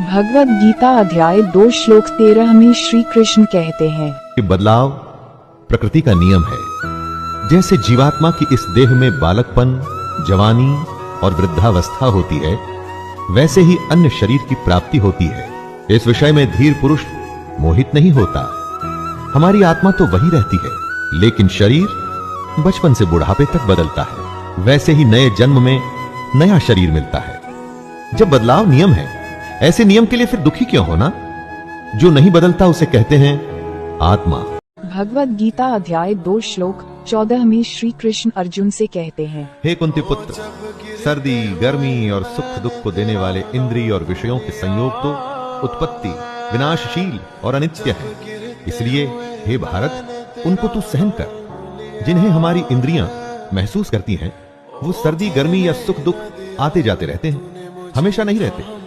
भगवद गीता अध्याय 2 श्लोक 13 में श्री कृष्ण कहते हैं कि बदलाव प्रकृति का नियम है। जैसे जीवात्मा की इस देह में बालकपन, जवानी और वृद्धावस्था होती है, वैसे ही अन्य शरीर की प्राप्ति होती है। इस विषय में धीर पुरुष मोहित नहीं होता। हमारी आत्मा तो वही रहती है, लेकिन शरीर बचपन से बुढ़ापे तक बदलता है। वैसे ही नए जन्म में नया शरीर मिलता है। जब बदलाव नियम है, ऐसे नियम के लिए फिर दुखी क्यों होना? जो नहीं बदलता उसे कहते हैं आत्मा। भगवद गीता अध्याय 2 श्लोक 14 में श्री कृष्ण अर्जुन से कहते हैं, हे कुंती पुत्र, सर्दी, गर्मी और सुख दुख को देने वाले इंद्रिय और विषयों के संयोग तो उत्पत्ति, विनाशशील और अनित्य है। इसलिए हे भारत, उनको तू सहन कर। जिन्हें हमारी इंद्रियां महसूस करती हैं, वो सर्दी, गर्मी या सुख दुख आते जाते रहते हैं, हमेशा नहीं रहते।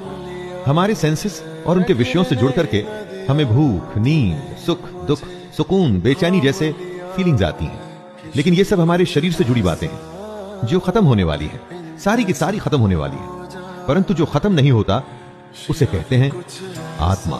हमारे सेंसेस और उनके विषयों से जुड़ करके हमें भूख, नींद, सुख दुख, सुकून, बेचैनी जैसे फीलिंग्स आती हैं। लेकिन ये सब हमारे शरीर से जुड़ी बातें हैं जो खत्म होने वाली है, सारी की सारी खत्म होने वाली है। परंतु जो खत्म नहीं होता उसे कहते हैं आत्मा।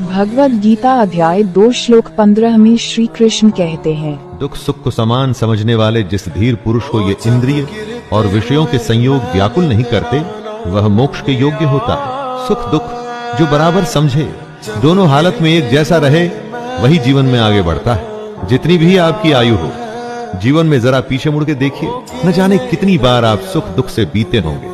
भगवद गीता अध्याय 2 श्लोक 15 में श्री कृष्ण कहते हैं, दुख सुख को समान समझने वाले जिस धीर पुरुष को ये इंद्रिय और विषयों के संयोग व्याकुल नहीं करते, वह मोक्ष के योग्य होता है। सुख दुख जो बराबर समझे, दोनों हालत में एक जैसा रहे, वही जीवन में आगे बढ़ता है। जितनी भी आपकी आयु हो, जीवन में जरा पीछे मुड़ के देखिए, न जाने कितनी बार आप सुख दुख से बीते होंगे।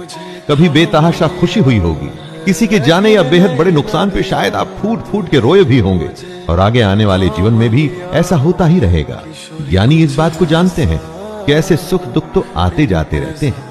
कभी बेतहाशा खुशी हुई होगी, किसी के जाने या बेहद बड़े नुकसान पे शायद आप फूट फूट के रोए भी होंगे। और आगे आने वाले जीवन में भी ऐसा होता ही रहेगा। ज्ञानी इस बात को जानते हैं कि ऐसे सुख दुख तो आते जाते रहते हैं।